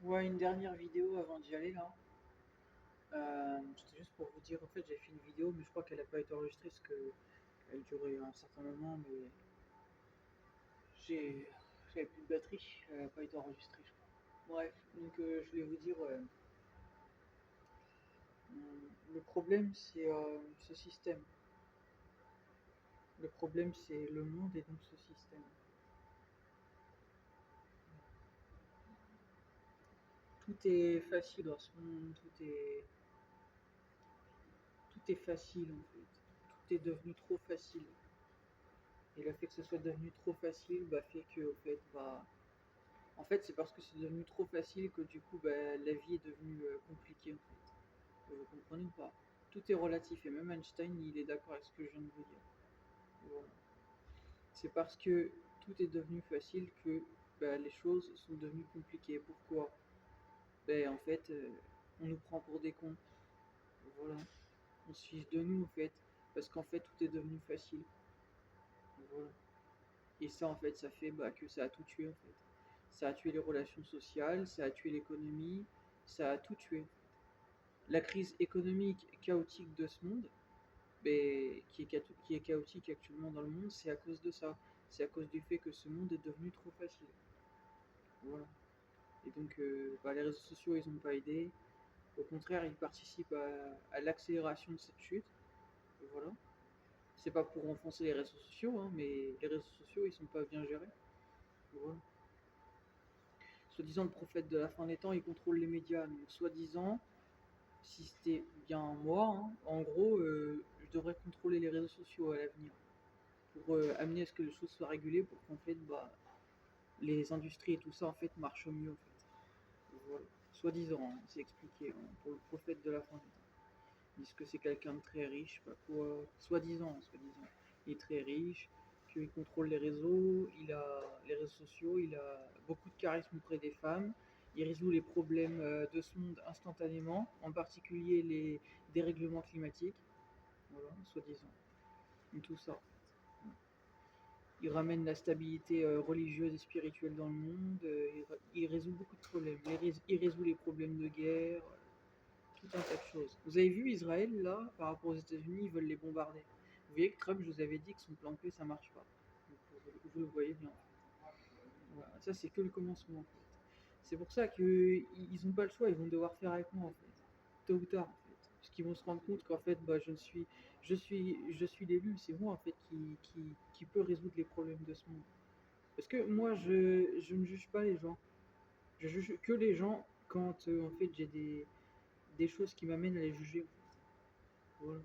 Ouais, une dernière vidéo avant d'y aller là. C'était juste pour vous dire, en fait, j'ai fait une vidéo, mais je crois qu'elle n'a pas été enregistrée parce qu'elle durait un certain moment, mais j'ai, j'avais plus de batterie, elle n'a pas été enregistrée, je crois. Bref, donc je voulais vous dire, le problème c'est ce système. Le problème c'est le monde et donc ce système. Tout est facile dans ce monde, tout est facile en fait. Tout est devenu trop facile. Et le fait que ce soit devenu trop facile, bah, fait que, en fait, c'est parce que c'est devenu trop facile que du coup, bah, la vie est devenue compliquée, en fait. Vous comprenez ou pas? Tout est relatif, et même Einstein, il est d'accord avec ce que je viens de vous dire. Voilà. C'est parce que tout est devenu facile que bah, les choses sont devenues compliquées. Pourquoi? Ben, en fait, on nous prend pour des cons. Voilà. On se fiche de nous, en fait. Parce qu'en fait, tout est devenu facile. Voilà. Et ça, en fait, ça fait bah, que ça a tout tué, en fait. Ça a tué les relations sociales, ça a tué l'économie, ça a tout tué. La crise économique chaotique de ce monde, mais qui est chaotique actuellement dans le monde, c'est à cause de ça. C'est à cause du fait que ce monde est devenu trop facile. Voilà. Et donc, bah, les réseaux sociaux, ils n'ont pas aidé. Au contraire, ils participent à l'accélération de cette chute. Et voilà. C'est pas pour enfoncer les réseaux sociaux, hein, mais les réseaux sociaux, ils sont pas bien gérés. Voilà. Soi-disant, le prophète de la fin des temps, il contrôle les médias. Donc, soi-disant, si c'était bien moi, hein, en gros, je devrais contrôler les réseaux sociaux à l'avenir pour amener à ce que les choses soient régulées pour qu'en fait, bah, les industries et tout ça en fait marchent mieux en fait. Voilà. Soi-disant, hein, c'est expliqué hein, pour le prophète de la fin des temps. Ils disent que c'est quelqu'un de très riche, pas quoi. Soi-disant. Il est très riche, qu'il contrôle les réseaux, il a les réseaux sociaux, il a beaucoup de charisme auprès des femmes, il résout les problèmes de ce monde instantanément, en particulier les dérèglements climatiques. Voilà, soi-disant. Et tout ça. Il ramène la stabilité religieuse et spirituelle dans le monde, il résout beaucoup de problèmes. Il résout les problèmes de guerre, tout un tas de choses. Vous avez vu Israël, là, par rapport aux États-Unis, ils veulent les bombarder. Vous voyez que Trump, je vous avais dit que son plan P, ça marche pas. Vous le voyez bien. Voilà. Ça, c'est que le commencement, en fait. C'est pour ça qu'ils n'ont pas le choix, ils vont devoir faire avec moi, en fait. Tôt ou tard, en fait. Parce qu'ils vont se rendre compte qu'en fait, bah, je suis l'élu, c'est moi, en fait, qui peut résoudre les problèmes de ce monde. Parce que moi, je ne juge pas les gens. Je juge que les gens quand, en fait, j'ai des choses qui m'amènent à les juger, en fait. Voilà.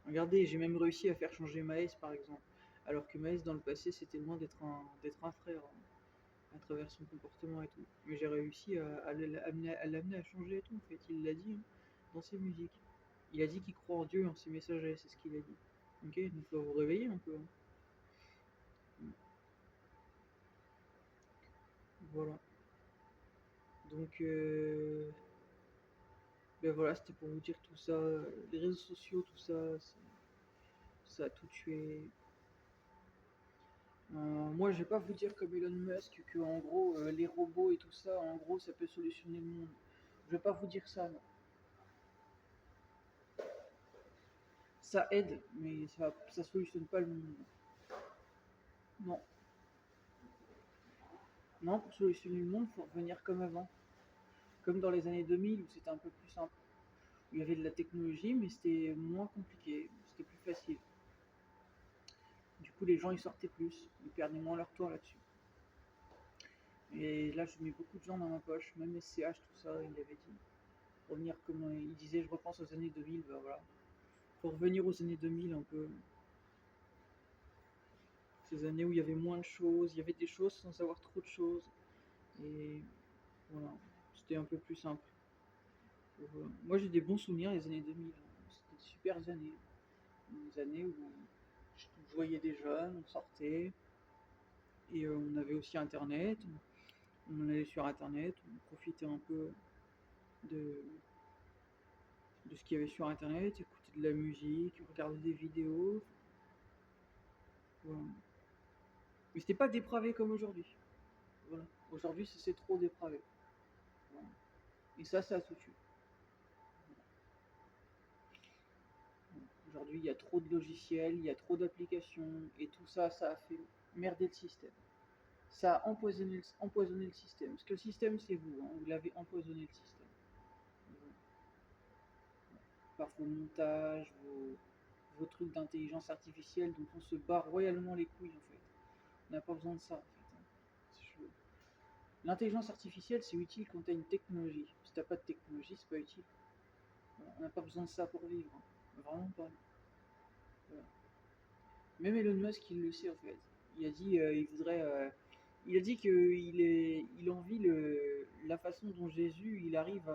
Regardez, j'ai même réussi à faire changer Maës, par exemple. Alors que Maës, dans le passé, c'était loin d'être un frère, hein, à travers son comportement et tout. Mais j'ai réussi à l'amener à changer et tout, en fait. Il l'a dit hein, dans ses musiques. Il a dit qu'il croit en Dieu et en ses messagers, c'est ce qu'il a dit. Ok, donc faut vous réveiller un peu. Hein. Voilà. Donc, ben voilà, c'était pour vous dire tout ça. Les réseaux sociaux, tout ça, ça a tout tué. Moi, je vais pas vous dire comme Elon Musk que en gros les robots et tout ça, en gros, ça peut solutionner le monde. Je vais pas vous dire ça, non. Ça aide, mais ça solutionne pas le monde. Non, non, pour solutionner le monde, faut revenir comme avant, comme dans les années 2000 où c'était un peu plus simple. Il y avait de la technologie, mais c'était moins compliqué, c'était plus facile. Du coup, les gens ils sortaient plus, ils perdaient moins leur temps là-dessus. Et là, je mets beaucoup de gens dans ma poche, même SCH, tout ça, il avait dit. Revenir comme il disait, je repense aux années 2000, bah voilà. Faut revenir aux années 2000 un peu. Ces années où il y avait moins de choses, il y avait des choses sans avoir trop de choses. Et voilà, c'était un peu plus simple. Voilà. Moi j'ai des bons souvenirs des années 2000. C'était de super années. Des années où je voyais des jeunes, on sortait. Et on avait aussi Internet. On allait sur Internet, on profitait un peu de, de ce qu'il y avait sur Internet, écouter de la musique, regarder des vidéos. Voilà. Mais c'était pas dépravé comme aujourd'hui. Voilà. Aujourd'hui, c'est trop dépravé. Voilà. Et ça a tout tué. Aujourd'hui, il y a trop de logiciels, il y a trop d'applications, et tout ça, ça a fait merder le système. Ça a empoisonné le système. Parce que le système, c'est vous, hein, vous l'avez empoisonné le système. Par vos montages, vos trucs d'intelligence artificielle dont on se bat royalement les couilles en fait. On n'a pas besoin de ça en fait, hein. L'intelligence artificielle c'est utile quand tu as une technologie. Si t'as pas de technologie, c'est pas utile. Voilà. On n'a pas besoin de ça pour vivre, hein. Vraiment pas. Voilà. Même Elon Musk il le sait en fait. Il a dit il a dit il envie la façon dont Jésus il arrive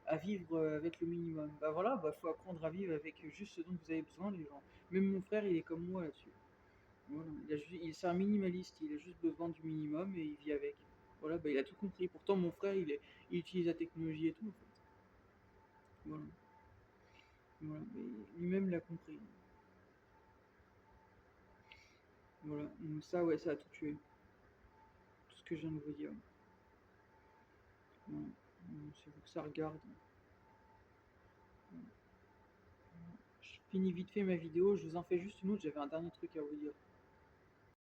à vivre avec le minimum. Bah voilà, bah faut apprendre à vivre avec juste ce dont vous avez besoin les gens. Même mon frère il est comme moi là-dessus. Voilà. C'est un minimaliste, il a juste besoin du minimum et il vit avec. Voilà, bah il a tout compris. Pourtant mon frère il utilise la technologie et tout en fait. Voilà. Voilà. Mais lui-même l'a compris. Voilà. Donc ça ouais ça a tout tué. Tout ce que je viens de vous dire. Voilà. C'est vous que ça regarde. Je finis vite fait ma vidéo, je vous en fais juste une autre, j'avais un dernier truc à vous dire.